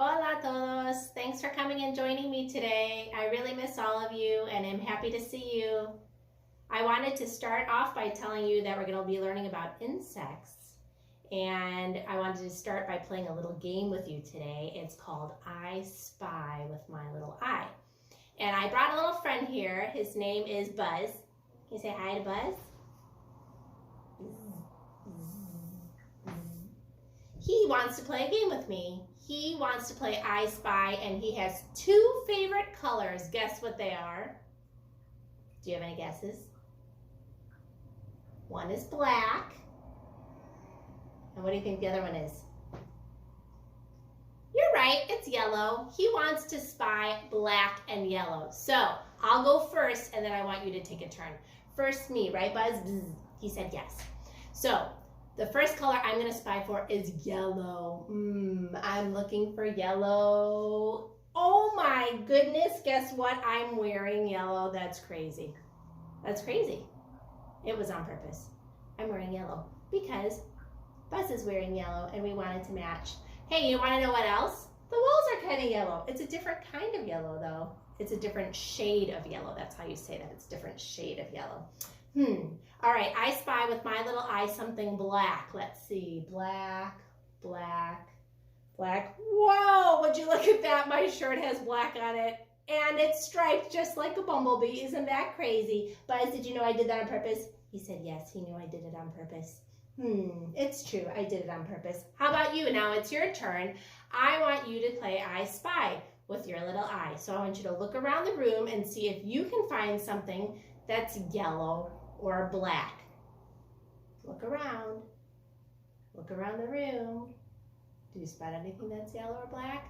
Hola todos! Thanks for coming and joining me today. I really miss all of you and I'm happy to see you. I wanted to start off by telling you that we're going to be learning about insects, and I wanted to start by playing a little game with you today. It's called I Spy with My Little Eye. And I brought a little friend here. His name is Buzz. Can you say hi to Buzz? He wants to play a game with me. He wants to play I Spy, and he has two favorite colors. Guess what they are? Do you have any guesses? One is black. And what do you think the other one is? You're right, it's yellow. He wants to spy black and yellow. So I'll go first, and then I want you to take a turn. First me, right, Buzz? He said yes. So the first color I'm going to spy for is yellow. I'm looking for yellow. Oh my goodness, guess what? I'm wearing yellow. That's crazy. That's crazy. It was on purpose. I'm wearing yellow because Buzz is wearing yellow and we wanted to match. Hey, you want to know what else? The walls are kind of yellow. It's a different kind of yellow though. It's a different shade of yellow. That's how you say that. It's a different shade of yellow. All right, I spy with my little eye something black. Let's see. Black, black, black. Whoa, would you look at that? My shirt has black on it. And it's striped just like a bumblebee. Isn't that crazy? Buzz, did you know I did that on purpose? He said yes, he knew I did it on purpose. It's true, I did it on purpose. How about you? Now it's your turn. I want you to play I Spy with your little eye. So I want you to look around the room and see if you can find something that's yellow or black. Look around. Look around the room. Do you spot anything that's yellow or black?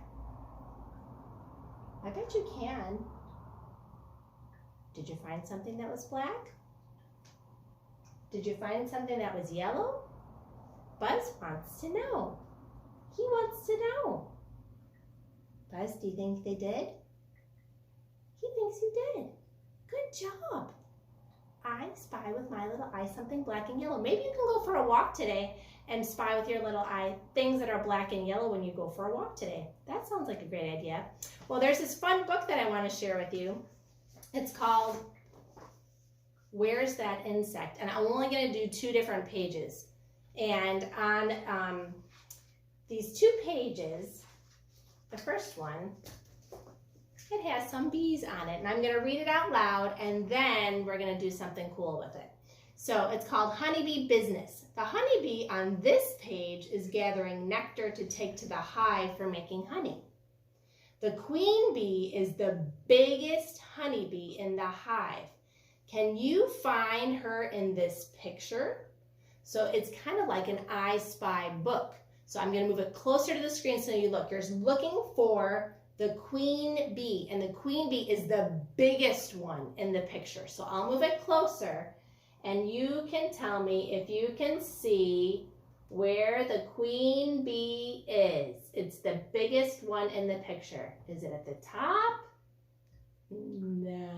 I bet you can. Did you find something that was black? Did you find something that was yellow? Buzz wants to know. He wants to know. Buzz, do you think they did? He thinks you did. Good job. I spy with my little eye something black and yellow. Maybe you can go for a walk today and spy with your little eye things that are black and yellow when you go for a walk today. That sounds like a great idea. Well, there's this fun book that I want to share with you. It's called Where's That Insect? And I'm only going to do 2 different pages. And on these 2 pages, the first one, it has some bees on it. And I'm going to read it out loud, and then we're going to do something cool with it. So it's called Honeybee Business. The honeybee on this page is gathering nectar to take to the hive for making honey. The queen bee is the biggest honeybee in the hive. Can you find her in this picture? So it's kind of like an I Spy book. So I'm going to move it closer to the screen so you look. You're looking for the queen bee, and the queen bee is the biggest one in the picture. So I'll move it closer, and you can tell me if you can see where the queen bee is. It's the biggest one in the picture. Is it at the top? No.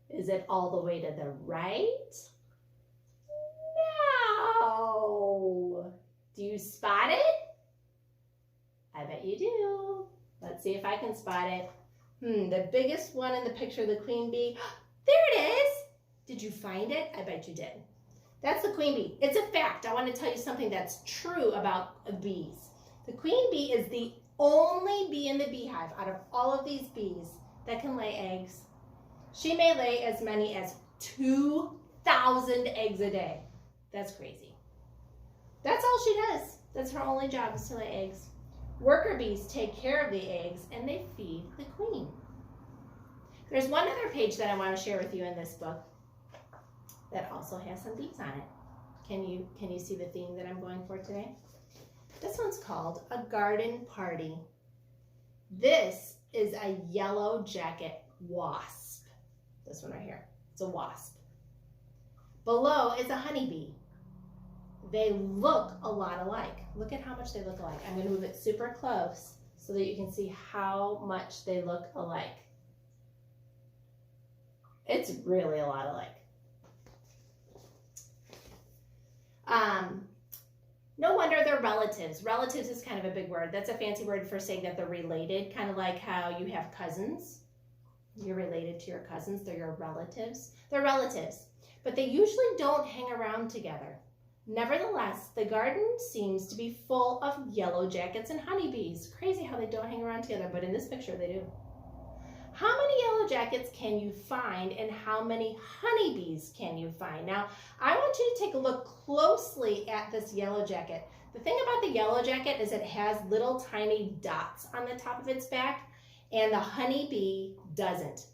Is it all the way to the right? No. Do you spot it? I bet you do. Let's see if I can spot it. The biggest one in the picture, the queen bee. There it is. Did you find it? I bet you did. That's the queen bee. It's a fact. I want to tell you something that's true about bees. The queen bee is the only bee in the beehive out of all of these bees that can lay eggs. She may lay as many as 2,000 eggs a day. That's crazy. That's all she does. That's her only job, is to lay eggs. Worker bees take care of the eggs and they feed the queen. There's one other page that I want to share with you in this book that also has some bees on it. Can you see the theme that I'm going for today? This one's called A Garden Party. This is a yellow jacket wasp. This one right here. It's a wasp. Below is a honeybee. They look a lot alike. Look at how much they look alike. I'm going to move it super close so that you can see how much they look alike. It's really a lot alike. No wonder they're relatives. Relatives is kind of a big word. That's a fancy word for saying that they're related, kind of like how you have cousins. You're related to your cousins. They're your relatives. They're relatives, but they usually don't hang around together. Nevertheless, the garden seems to be full of yellow jackets and honeybees. Crazy how they don't hang around together, but in this picture they do. How many yellow jackets can you find and how many honeybees can you find? Now, I want you to take a look closely at this yellow jacket. The thing about the yellow jacket is it has little tiny dots on the top of its back, and the honeybee doesn't.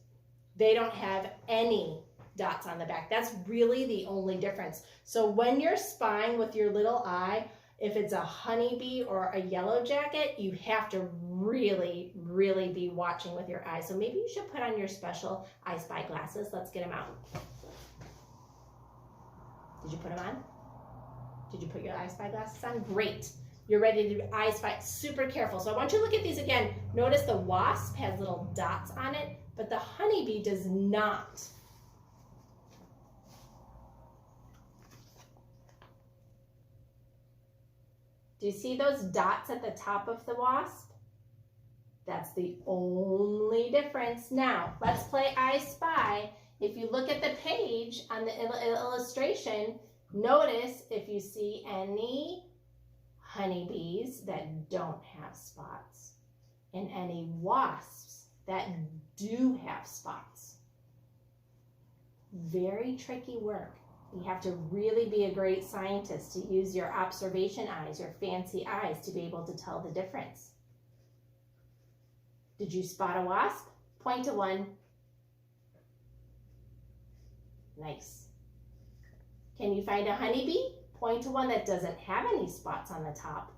They don't have any dots on the back. That's really the only difference. So when you're spying with your little eye, if it's a honeybee or a yellow jacket, you have to really, really be watching with your eyes. So maybe you should put on your special I Spy glasses. Let's get them out. Did you put them on? Did you put your I Spy glasses on? Great. You're ready to I Spy. Super careful. So I want you to look at these again. Notice the wasp has little dots on it, but the honeybee does not. Do you see those dots at the top of the wasp? That's the only difference. Now, let's play I Spy. If you look at the page on the illustration, notice if you see any honeybees that don't have spots and any wasps that do have spots. Very tricky work. You have to really be a great scientist to use your observation eyes, your fancy eyes, to be able to tell the difference. Did you spot a wasp? Point to one. Nice. Can you find a honeybee? Point to one that doesn't have any spots on the top.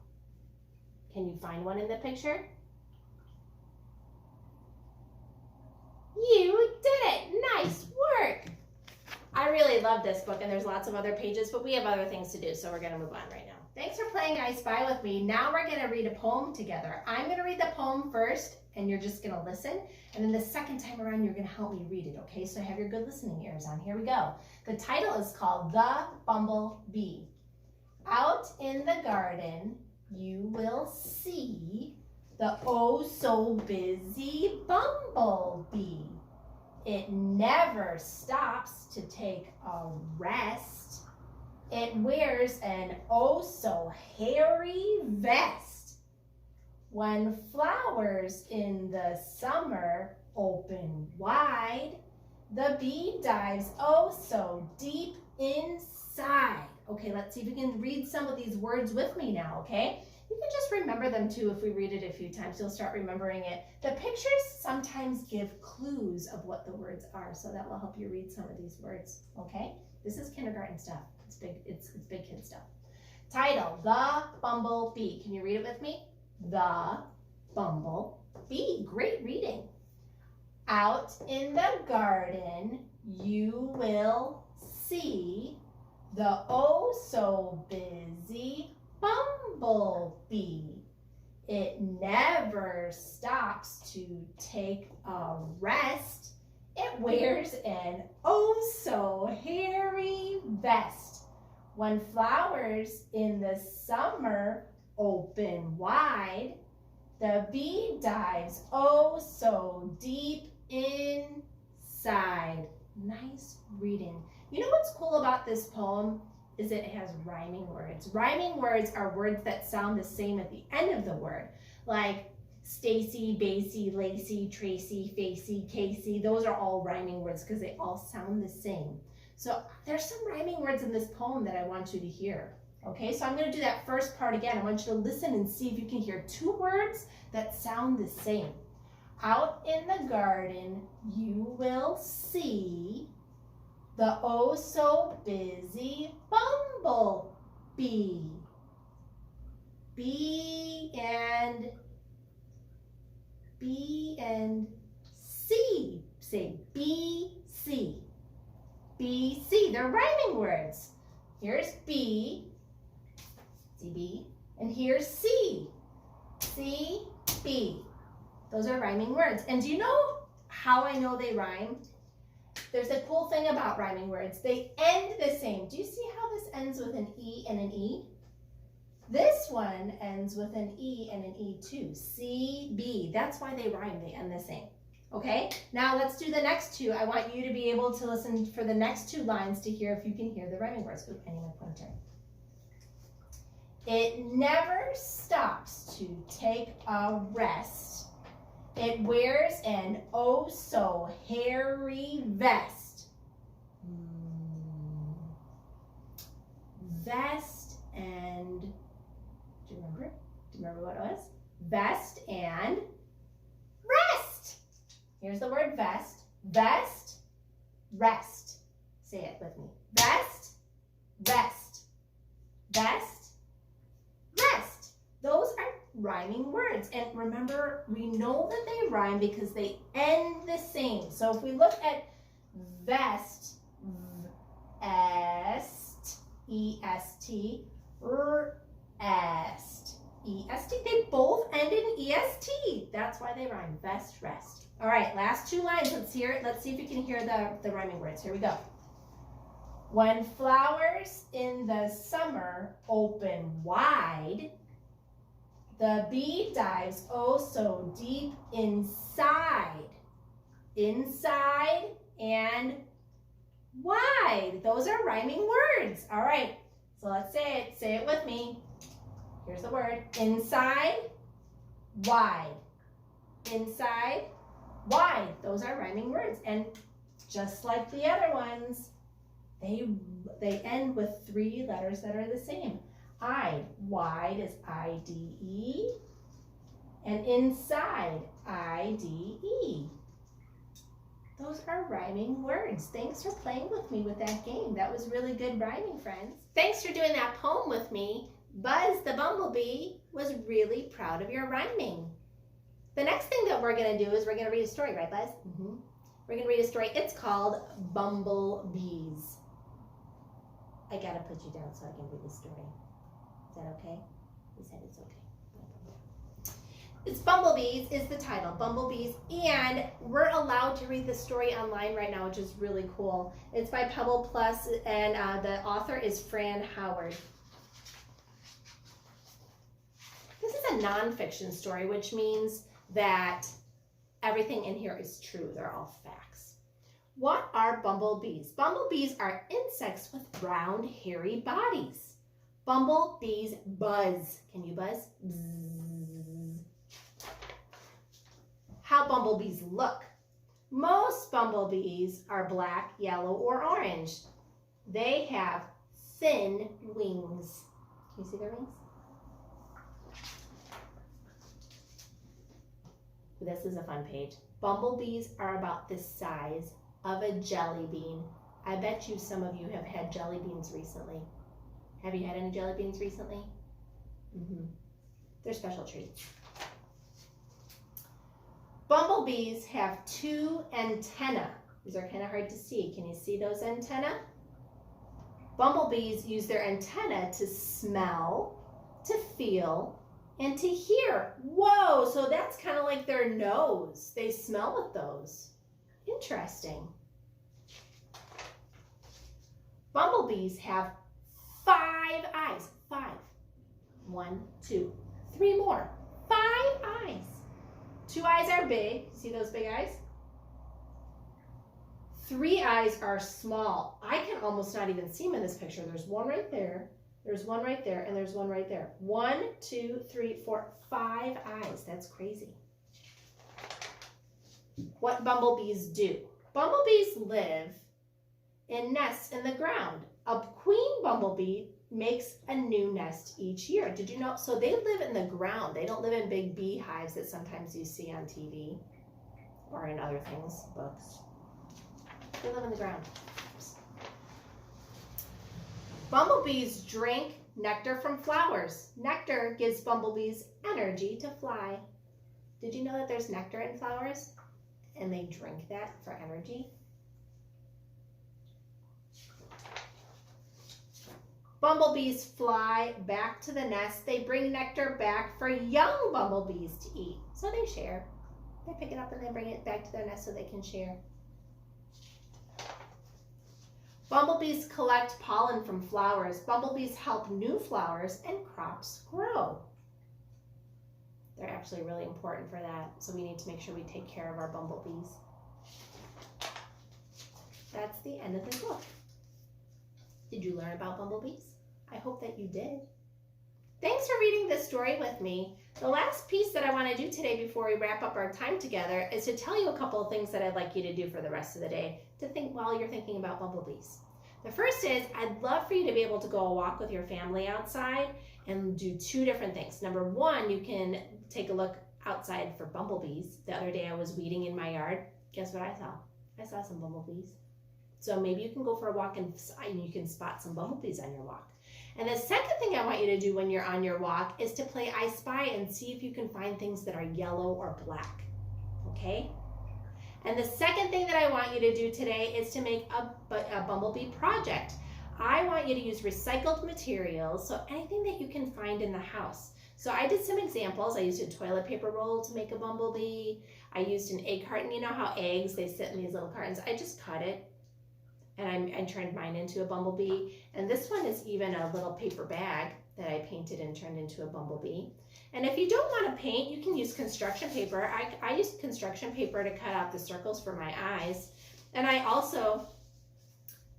Can you find one in the picture? You did it! Nice work! I really love this book, and there's lots of other pages, but we have other things to do, so we're going to move on right now. Thanks for playing I Spy with me. Now we're going to read a poem together. I'm going to read the poem first, and you're just going to listen, and then the second time around, you're going to help me read it, okay? So have your good listening ears on. Here we go. The title is called The Bumblebee. Out in the garden, you will see the oh-so-busy bumblebee. It never stops to take a rest. It wears an oh-so-hairy vest. When flowers in the summer open wide, the bee dives oh-so-deep inside. Okay, let's see if we can read some of these words with me now, okay? You can just remember them too if we read it a few times. You'll start remembering it. The pictures sometimes give clues of what the words are, so that will help you read some of these words, okay? This is kindergarten stuff. It's big kid stuff. Title, The Bumblebee. Can you read it with me? The Bumblebee. Great reading. Out in the garden, you will see the oh-so-busy bumblebee. It never stops to take a rest. It wears an oh-so-hairy vest. When flowers in the summer open wide, the bee dives oh-so-deep inside. Nice reading. You know what's cool about this poem is it has rhyming words. Rhyming words are words that sound the same at the end of the word, like Stacy, Basie, Lacey, Tracy, Facey, Casey. Those are all rhyming words because they all sound the same. So there's some rhyming words in this poem that I want you to hear. Okay, so I'm going to do that first part again. I want you to listen and see if you can hear two words that sound the same. Out in the garden, you will see the oh-so-busy bumblebee. B and C. Say B-C. B-C. They're rhyming words. Here's B. See B. And here's C. C, B. Those are rhyming words. And do you know how I know they rhyme? There's a cool thing about rhyming words. They end the same. Do you see how this ends with an E and an E? This one ends with an E and an E too. CB. That's why they rhyme. They end the same. Okay, now let's do the next two. I want you to be able to listen for the next two lines to hear if you can hear the rhyming words. Ooh, I need my pointer. It never stops to take a rest. It wears an oh so hairy vest. Vest and, do you remember? Do you remember what it was? Vest and rest. Here's the word vest. Vest, rest. Say it with me. Vest, rest. Vest, rest. Those are rhyming words. And remember, we know that they rhyme because they end the same. So if we look at vest, est, E-S-T, rest, E-S-T. They both end in E-S-T. That's why they rhyme. Vest, rest. All right, last two lines. Let's hear it. Let's see if you can hear the rhyming words. Here we go. When flowers in the summer open wide, the bee dives oh so deep inside. Inside and wide. Those are rhyming words. All right, so let's say it. Say it with me. Here's the word. Inside, wide. Inside, wide. Those are rhyming words. And just like the other ones, they end with three letters that are the same. I, wide is I-D-E, and inside, I-D-E. Those are rhyming words. Thanks for playing with me with that game. That was really good rhyming, friends. Thanks for doing that poem with me. Buzz the Bumblebee was really proud of your rhyming. The next thing that we're going to do is we're going to read a story, right, Buzz? Mm-hmm. We're going to read a story. It's called Bumblebees. I got to put you down so I can read the story. Is that okay? He said it's okay. It's Bumblebees is the title, Bumblebees, and we're allowed to read the story online right now, which is really cool. It's by Pebble Plus, and the author is Fran Howard. This is a nonfiction story, which means that everything in here is true. They're all facts. What are bumblebees? Bumblebees are insects with round, hairy bodies. Bumblebees buzz. Can you buzz? Bzzz. How bumblebees look. Most bumblebees are black, yellow, or orange. They have thin wings. Can you see their wings? This is a fun page. Bumblebees are about the size of a jelly bean. I bet you some of you have had jelly beans recently. Have you had any jelly beans recently? Mm-hmm. They're special treats. Bumblebees have two antennae. These are kind of hard to see. Can you see those antennae? Bumblebees use their antennae to smell, to feel, and to hear. Whoa, so that's kind of like their nose. They smell with those. Interesting. Bumblebees have 5 eyes. 5. 1, 2, 3 more. 5 eyes. 2 eyes are big. See those big eyes? 3 eyes are small. I can almost not even see them in this picture. There's one right there. There's one right there, and there's one right there. 1, 2, 3, 4, 5 eyes. That's crazy. What bumblebees do? Bumblebees live in nests in the ground. A queen bumblebee makes a new nest each year. Did you know? So they live in the ground. They don't live in big beehives that sometimes you see on TV or in other things, books. They live in the ground. Bumblebees drink nectar from flowers. Nectar gives bumblebees energy to fly. Did you know that there's nectar in flowers? And they drink that for energy? Bumblebees fly back to the nest. They bring nectar back for young bumblebees to eat. So they share. They pick it up and they bring it back to their nest so they can share. Bumblebees collect pollen from flowers. Bumblebees help new flowers and crops grow. They're actually really important for that, so we need to make sure we take care of our bumblebees. That's the end of the book. Did you learn about bumblebees? I hope that you did. Thanks for reading this story with me. The last piece that I want to do today before we wrap up our time together is to tell you a couple of things that I'd like you to do for the rest of the day to think while you're thinking about bumblebees. The first is I'd love for you to be able to go a walk with your family outside and do two different things. Number one, you can take a look outside for bumblebees. The other day I was weeding in my yard. Guess what I saw? I saw some bumblebees. So maybe you can go for a walk and you can spot some bumblebees on your walk. And the second thing I want you to do when you're on your walk is to play I Spy and see if you can find things that are yellow or black, okay? And the second thing that I want you to do today is to make a bumblebee project. I want you to use recycled materials, so anything that you can find in the house. So I did some examples. I used a toilet paper roll to make a bumblebee. I used an egg carton. You know how eggs, they sit in these little cartons. I just cut it. And I turned mine into a bumblebee. And this one is even a little paper bag that I painted and turned into a bumblebee. And if you don't want to paint, you can use construction paper. I used construction paper to cut out the circles for my eyes. And I also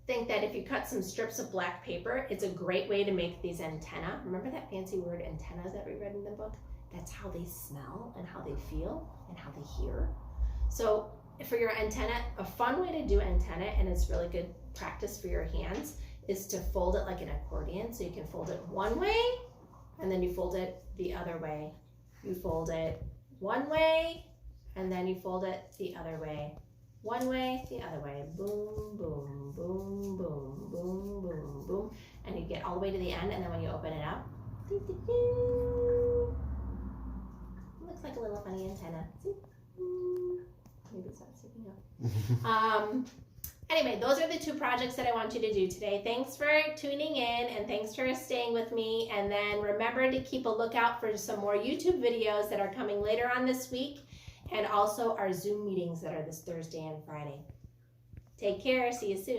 think that if you cut some strips of black paper, it's a great way to make these antennae. Remember that fancy word antenna that we read in the book? That's how they smell and how they feel and how they hear. So for your antenna, a fun way to do antenna, and it's really good practice for your hands, is to fold it like an accordion. So you can fold it one way, and then you fold it the other way. You fold it one way, and then you fold it the other way. One way, the other way. Boom, boom, boom, boom, boom, boom, boom. And you get all the way to the end, and then when you open it up, it looks like a little funny antenna. See? Maybe it's not sticking up. Anyway, those are the two projects that I want you to do today. Thanks for tuning in, and thanks for staying with me. And then remember to keep a lookout for some more YouTube videos that are coming later on this week, and also our Zoom meetings that are this Thursday and Friday. Take care. See you soon.